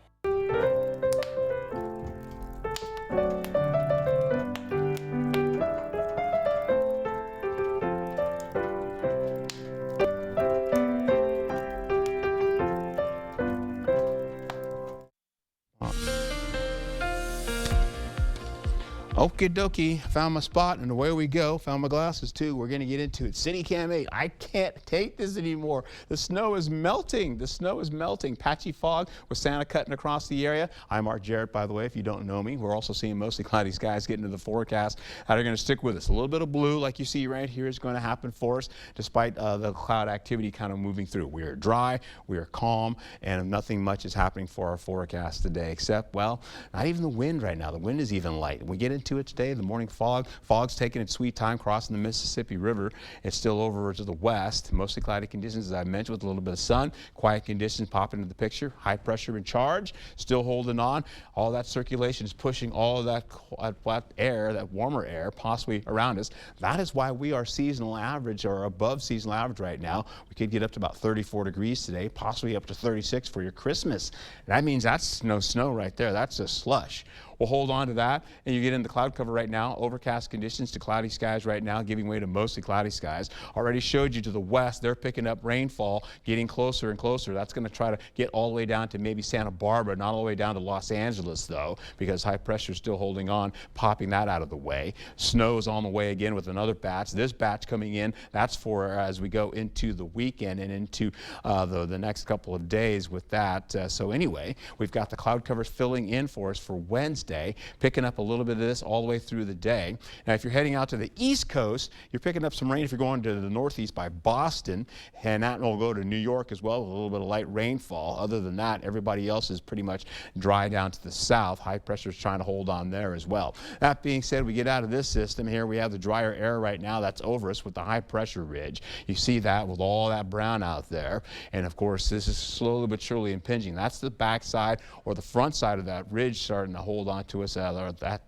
Okie dokie, found my spot and away we go. Found my glasses too. We're gonna get into it. City Cam 8, I can't take this anymore. The snow is melting. The snow is melting. Patchy fog with Santa cutting across the area. I'm Art Jarrett, by the way, if you don't know me. We're also seeing mostly cloudy skies getting to the forecast that are gonna stick with us. A little bit of blue like you see right here is gonna happen for us despite the cloud activity kind of moving through. We are dry, we are calm, and nothing much is happening for our forecast today except, well, not even the wind right now. The wind is even light. We get into it today, the morning fog's taking its sweet time crossing the Mississippi River. It's still over to the west, mostly cloudy conditions as I mentioned with a little bit of sun. Quiet conditions pop into the picture. High pressure in charge, still holding on. All that circulation is pushing all of that air, that warmer air possibly around us. That is why we are seasonal average or above seasonal average right now. We could get up to about 34 degrees today, possibly up to 36 for your Christmas. That means that's no snow right there. That's just slush. We'll hold on to that, and you get into cloud cover right now. Overcast conditions to cloudy skies right now, giving way to mostly cloudy skies. Already showed you to the west, they're picking up rainfall, getting closer and closer. That's going to try to get all the way down to maybe Santa Barbara, not all the way down to Los Angeles, though, because high pressure is still holding on, popping that out of the way. Snow is on the way again with another batch. This batch coming in, that's for as we go into the weekend and into the next couple of days with that. So anyway, we've got the cloud covers filling in for us for Wednesday. Picking up a little bit of this all the way through the day. Now, if you're heading out to the East Coast, you're picking up some rain if you're going to the Northeast by Boston, and that will go to New York as well with a little bit of light rainfall. Other than that, everybody else is pretty much dry down to the south. High pressure is trying to hold on there as well. That being said, we get out of this system here. We have the drier air right now that's over us with the high pressure ridge. You see that with all that brown out there. And of course, this is slowly but surely impinging. That's the back side or the front side of that ridge starting to hold on to us out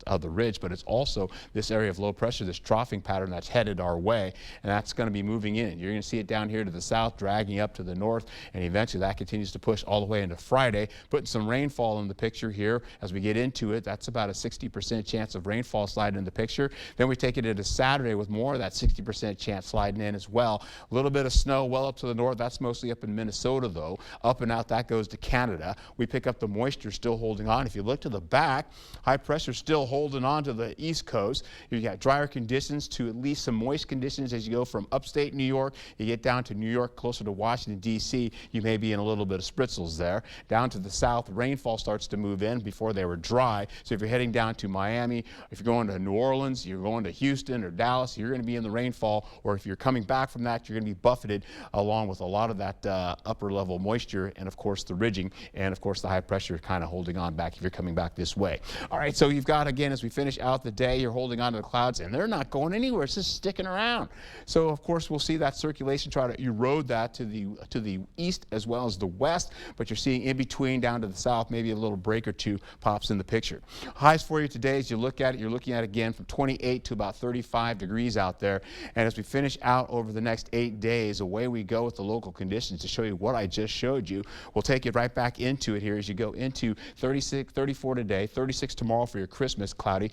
of the ridge, but it's also this area of low pressure, this troughing pattern that's headed our way, and that's going to be moving in. You're going to see it down here to the south, dragging up to the north, and eventually that continues to push all the way into Friday, putting some rainfall in the picture here as we get into it. That's about a 60% chance of rainfall sliding in the picture. Then we take it into Saturday with more of that 60% chance sliding in as well. A little bit of snow well up to the north. That's mostly up in Minnesota, though. Up and out, that goes to Canada. We pick up the moisture still holding on. If you look to the back, high pressure still holding on to the East Coast. You got drier conditions to at least some moist conditions as you go from upstate New York. You get down to New York, closer to Washington, D.C. You may be in a little bit of spritzels there. Down to the south, rainfall starts to move in. Before they were dry. So if you're heading down to Miami, if you're going to New Orleans, you're going to Houston or Dallas, you're going to be in the rainfall. Or if you're coming back from that, you're going to be buffeted along with a lot of that upper level moisture and, of course, the ridging and, of course, the high pressure kind of holding on back if you're coming back this way. All right, so you've got, again, as we finish out the day, you're holding on to the clouds, and they're not going anywhere. It's just sticking around. So, of course, we'll see that circulation try to erode that to the east as well as the west, but you're seeing in between down to the south, maybe a little break or two pops in the picture. Highs for you today, as you look at it, you're looking at, again, from 28 to about 35 degrees out there. And as we finish out over the next 8 days, away we go with the local conditions to show you what I just showed you. We'll take it right back into it here as you go into 36, 34 today, 36 tomorrow for your Christmas, cloudy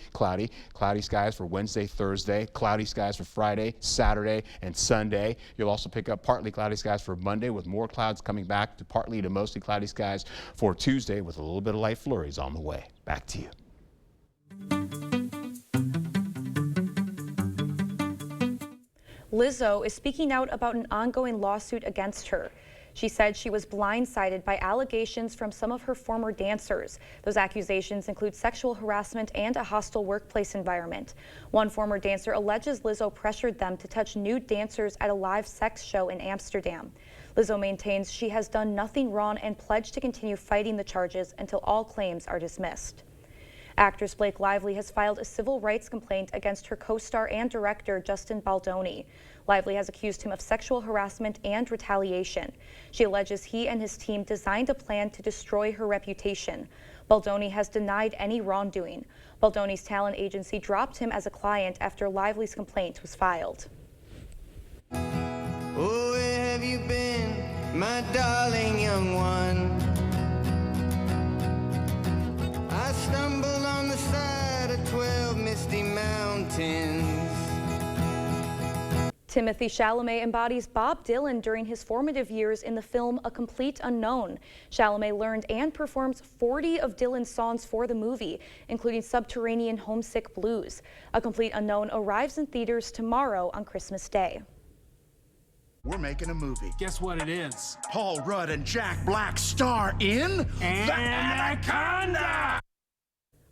skies for Wednesday, Thursday, cloudy skies for Friday, Saturday, and Sunday. You'll also pick up partly cloudy skies for Monday with more clouds coming back to partly to mostly cloudy skies for Tuesday with a little bit of light flurries on the way. Back to you. Lizzo is speaking out about an ongoing lawsuit against her. She said she was blindsided by allegations from some of her former dancers. Those accusations include sexual harassment and a hostile workplace environment. One former dancer alleges Lizzo pressured them to touch nude dancers at a live sex show in Amsterdam. Lizzo maintains she has done nothing wrong and pledged to continue fighting the charges until all claims are dismissed. Actress Blake Lively has filed a civil rights complaint against her co-star and director Justin Baldoni. Lively has accused him of sexual harassment and retaliation. She alleges he and his team designed a plan to destroy her reputation. Baldoni has denied any wrongdoing. Baldoni's talent agency dropped him as a client after Lively's complaint was filed. Oh, where have you been, my darling young one? I stumbled on the side of 12 misty mountains. Timothée Chalamet embodies Bob Dylan during his formative years in the film A Complete Unknown. Chalamet learned and performs 40 of Dylan's songs for the movie, including Subterranean Homesick Blues. A Complete Unknown arrives in theaters tomorrow on Christmas Day. We're making a movie. Guess what it is? Paul Rudd and Jack Black star in The Anaconda!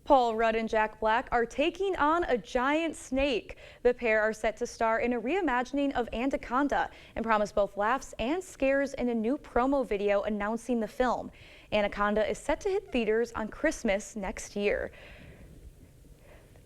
Paul Rudd and Jack Black are taking on a giant snake. The pair are set to star in a reimagining of Anaconda and promise both laughs and scares in a new promo video announcing the film. Anaconda is set to hit theaters on Christmas next year.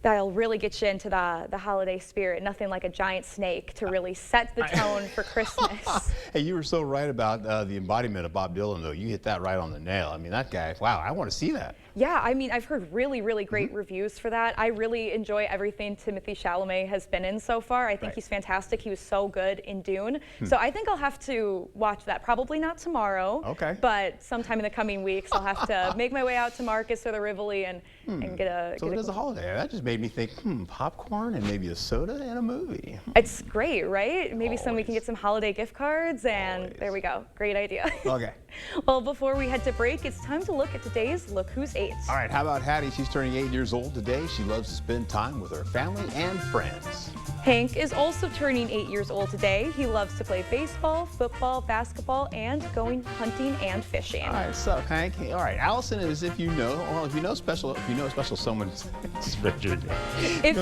That'll really get you into the holiday spirit. Nothing like a giant snake to really set the tone for Christmas. Hey, you were so right about the embodiment of Bob Dylan, though. You hit that right on the nail. I mean, that guy, wow, I want to see that. Yeah, I mean, I've heard really, really great reviews for that. I really enjoy everything Timothée Chalamet has been in so far. I think he's fantastic. He was so good in Dune. So I think I'll have to watch that. Probably not tomorrow, but sometime in the coming weeks. I'll have to make my way out to Marcus or the Rivoli and get a... So it is a holiday. That just made me think, popcorn and maybe a soda and a movie. It's great, right? Maybe we can get some holiday gift cards, and there we go. Great idea. Okay. Well, before we head to break, it's time to look at today's Look Who's 8. All right, how about Hattie? She's turning 8 years old today. She loves to spend time with her family and friends. Hank is also turning 8 years old today. He loves to play baseball, football, basketball, and going hunting and fishing. All right, so Hank. All right, Allison is if you know special someone. It's Richard. If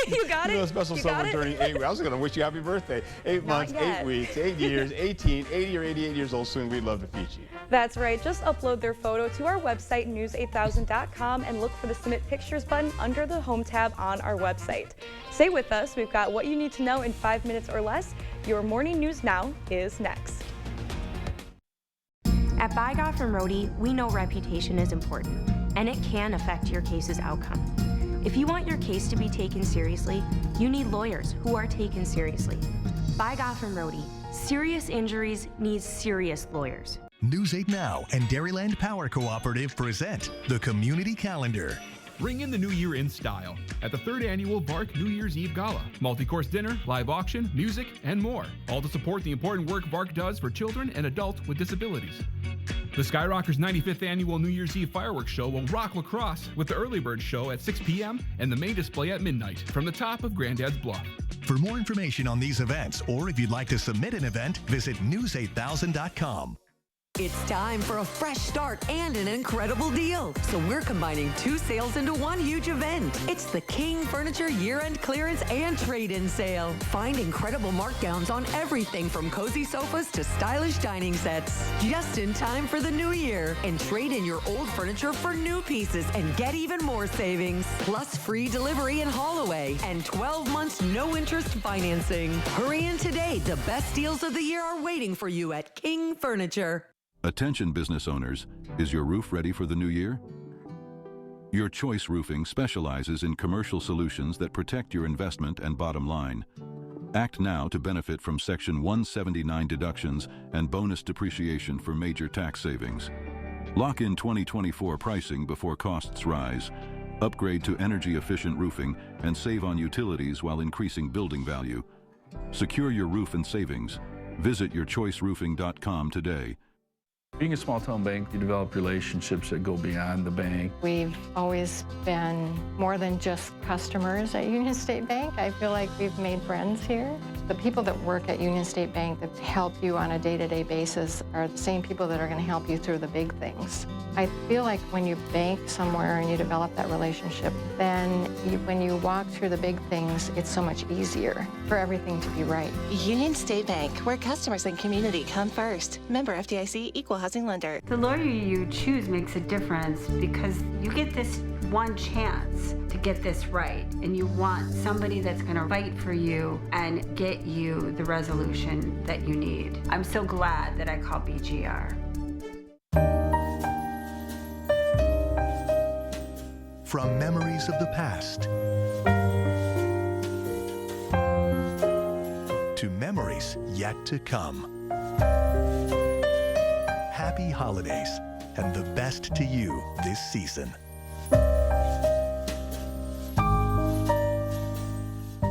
you got it. You know special someone turning 8. I was going to wish you happy birthday. 8 months, 8 weeks, 8 years, 18, 80 or 88 years old soon. We'd love to feature you. That's right. Just upload their photo to our website, news8000.com, and look for the Submit Pictures button under the Home tab on our website. Stay with us. We've got what you need to know in 5 minutes or less. Your morning news now is next. At By Goff and Rohde, we know reputation is important, and it can affect your case's outcome. If you want your case to be taken seriously, you need lawyers who are taken seriously. By Goff and Rohde, serious injuries need serious lawyers. News 8 Now and Dairyland Power Cooperative present the Community Calendar. Ring in the new year in style at the 3rd annual VARC New Year's Eve Gala. Multi-course dinner, live auction, music, and more. All to support the important work VARC does for children and adults with disabilities. The Skyrockers 95th Annual New Year's Eve Fireworks Show will rock La Crosse with the Early Bird Show at 6 p.m. and the main display at midnight from the top of Granddad's Bluff. For more information on these events, or if you'd like to submit an event, visit news8000.com. It's time for a fresh start and an incredible deal. So we're combining 2 sales into one huge event. It's the King Furniture Year-End Clearance and Trade-In Sale. Find incredible markdowns on everything from cozy sofas to stylish dining sets. Just in time for the new year. And trade in your old furniture for new pieces and get even more savings. Plus free delivery and haul away. And 12 months no interest financing. Hurry in today. The best deals of the year are waiting for you at King Furniture. Attention business owners, is your roof ready for the new year? Your Choice Roofing specializes in commercial solutions that protect your investment and bottom line. Act now to benefit from Section 179 deductions and bonus depreciation for major tax savings. Lock in 2024 pricing before costs rise. Upgrade to energy-efficient roofing and save on utilities while increasing building value. Secure your roof and savings. Visit yourchoiceroofing.com today. Being a small-town bank, you develop relationships that go beyond the bank. We've always been more than just customers at Union State Bank. I feel like we've made friends here. The people that work at Union State Bank that help you on a day-to-day basis are the same people that are going to help you through the big things. I feel like when you bank somewhere and you develop that relationship, then when you walk through the big things, it's so much easier for everything to be right. Union State Bank, where customers and community come first. Member FDIC, Equal Housing Lender. The lawyer you choose makes a difference because you get this one chance to get this right, and you want somebody that's going to fight for you and get you the resolution that you need. I'm so glad that I called BGR. From memories of the past to memories yet to come. Happy holidays and the best to you this season.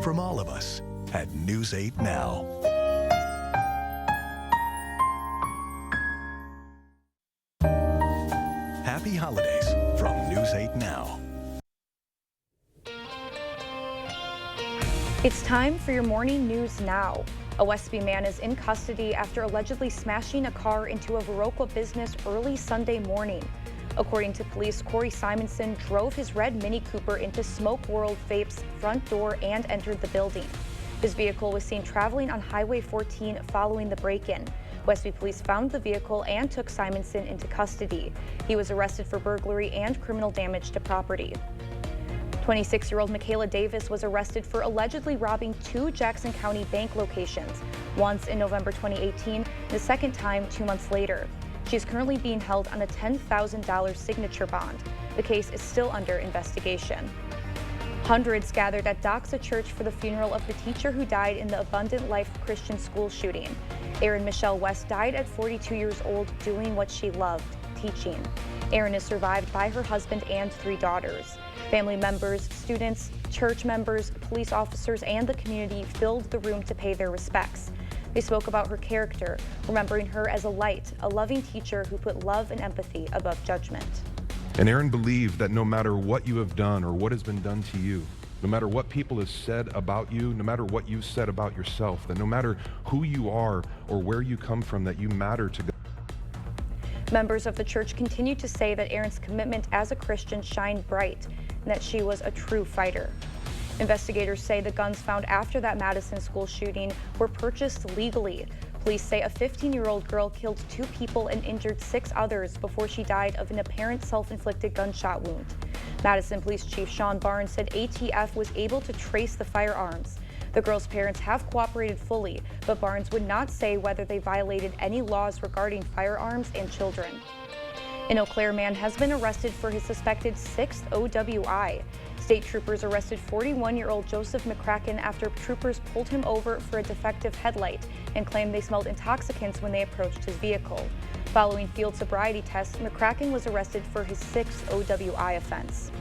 From all of us at News 8 Now. Happy holidays from News 8 Now. It's time for your morning news now. A Westby man is in custody after allegedly smashing a car into a Viroqua business early Sunday morning. According to police, Corey Simonson drove his red Mini Cooper into Smoke World Vape's front door and entered the building. His vehicle was seen traveling on Highway 14 following the break-in. Westby police found the vehicle and took Simonson into custody. He was arrested for burglary and criminal damage to property. 26-year-old Michaela Davis was arrested for allegedly robbing 2 Jackson County bank locations, once in November 2018, the second time 2 months later. She is currently being held on a $10,000 signature bond. The case is still under investigation. Hundreds gathered at Doxa Church for the funeral of the teacher who died in the Abundant Life Christian School shooting. Erin Michelle West died at 42 years old doing what she loved, teaching. Erin is survived by her husband and 3 daughters. Family members, students, church members, police officers, and the community filled the room to pay their respects. They spoke about her character, remembering her as a light, a loving teacher who put love and empathy above judgment. And Erin believed that no matter what you have done or what has been done to you, no matter what people have said about you, no matter what you've said about yourself, that no matter who you are or where you come from, that you matter to God. Members of the church continue to say that Erin's commitment as a Christian shined bright and that she was a true fighter. Investigators say the guns found after that Madison school shooting were purchased legally. Police say a 15-year-old girl killed 2 people and injured 6 others before she died of an apparent self-inflicted gunshot wound. Madison Police Chief Sean Barnes said ATF was able to trace the firearms. The girls' parents have cooperated fully, but Barnes would not say whether they violated any laws regarding firearms and children. An Eau Claire man has been arrested for his suspected 6th OWI. State troopers arrested 41-year-old Joseph McCracken after troopers pulled him over for a defective headlight and claimed they smelled intoxicants when they approached his vehicle. Following field sobriety tests, McCracken was arrested for his 6th OWI offense.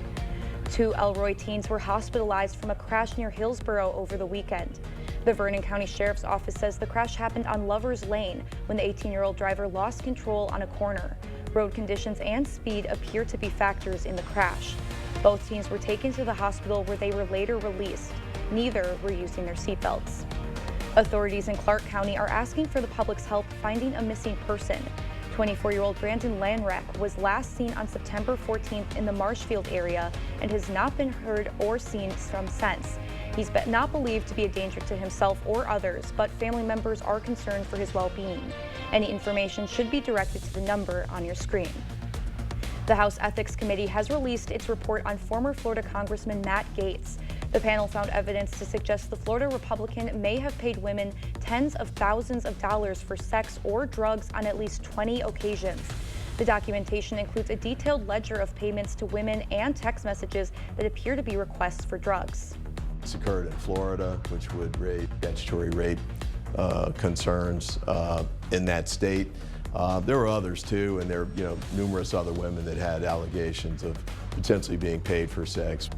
2 Elroy teens were hospitalized from a crash near Hillsborough over the weekend. The Vernon County Sheriff's Office says the crash happened on Lover's Lane when the 18-year-old driver lost control on a corner. Road conditions and speed appear to be factors in the crash. Both teens were taken to the hospital where they were later released. Neither were using their seatbelts. Authorities in Clark County are asking for the public's help finding a missing person. 24-year-old Brandon Lanreck was last seen on September 14th in the Marshfield area and has not been heard or seen from since. He's not believed to be a danger to himself or others, but family members are concerned for his well-being. Any information should be directed to the number on your screen. The House Ethics Committee has released its report on former Florida Congressman Matt Gaetz. The panel found evidence to suggest the Florida Republican may have paid women tens of thousands of dollars for sex or drugs on at least 20 occasions. The documentation includes a detailed ledger of payments to women and text messages that appear to be requests for drugs. This occurred in Florida, which would raise statutory rape concerns in that state. There were others too, and there are numerous other women that had allegations of potentially being paid for sex.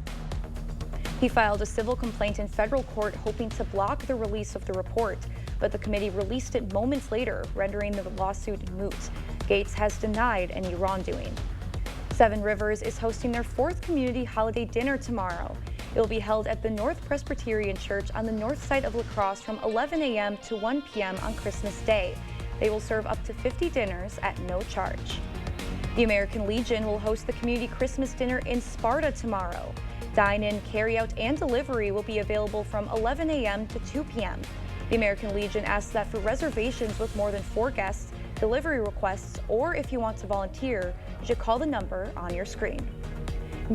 He filed a civil complaint in federal court hoping to block the release of the report, but the committee released it moments later, rendering the lawsuit moot. Gaetz has denied any wrongdoing. Seven Rivers is hosting their 4th community holiday dinner tomorrow. It will be held at the North Presbyterian Church on the north side of La Crosse from 11 a.m. to 1 p.m. on Christmas Day. They will serve up to 50 dinners at no charge. The American Legion will host the community Christmas dinner in Sparta tomorrow. Dine-in, carry-out, and delivery will be available from 11 a.m. to 2 p.m. The American Legion asks that for reservations with more than 4 guests, delivery requests, or if you want to volunteer, you should call the number on your screen.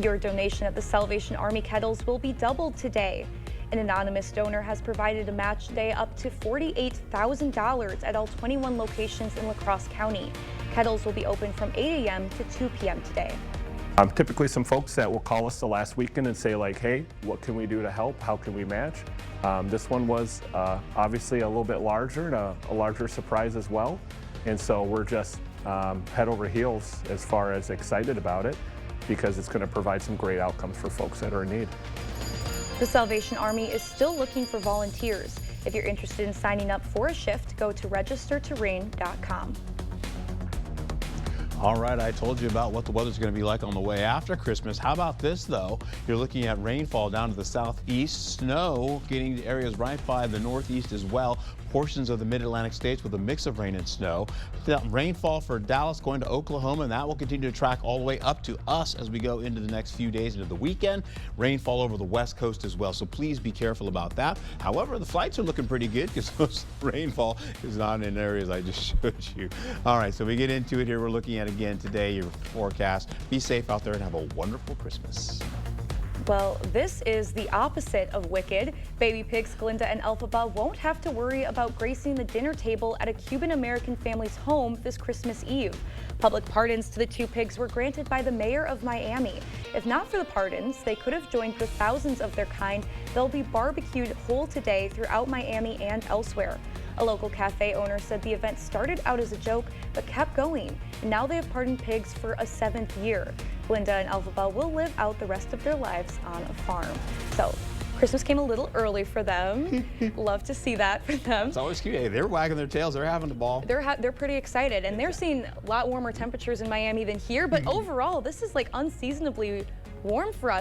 Your donation at the Salvation Army kettles will be doubled today. An anonymous donor has provided a match today up to $48,000 at all 21 locations in La Crosse County. Kettles will be open from 8 a.m. to 2 p.m. today. Typically some folks that will call us the last weekend and say like, hey, what can we do to help? How can we match? This one was obviously a little bit larger and a larger surprise as well. And so we're just head over heels as far as excited about it because it's going to provide some great outcomes for folks that are in need. The Salvation Army is still looking for volunteers. If you're interested in signing up for a shift, go to registertorain.com. All right, I told you about what the weather's going to be like on the way after Christmas. How about this, though? You're looking at rainfall down to the southeast, snow getting to areas right by the northeast as well. Portions of the mid-Atlantic states with a mix of rain and snow. Rainfall for Dallas going to Oklahoma, and that will continue to track all the way up to us as we go into the next few days into the weekend. Rainfall over the west coast as well, so please be careful about that. However, the flights are looking pretty good because rainfall is not in areas I just showed you. All right, so we get into it here. We're looking at again today your forecast. Be safe out there and have a wonderful Christmas. Well, this is the opposite of wicked. Baby pigs Glinda and Elphaba won't have to worry about gracing the dinner table at a Cuban-American family's home this Christmas Eve. Public pardons to the 2 pigs were granted by the mayor of Miami. If not for the pardons, they could have joined the thousands of their kind. They'll be barbecued whole today throughout Miami and elsewhere. A local cafe owner said the event started out as a joke, but kept going. And now they have pardoned pigs for a 7th year. Glinda and Elphaba will live out the rest of their lives on a farm. So Christmas came a little early for them. Love to see that for them. It's always cute. Hey, they're wagging their tails. They're having the ball. They're pretty excited, and they're seeing a lot warmer temperatures in Miami than here. But overall, this is like unseasonably warm for us.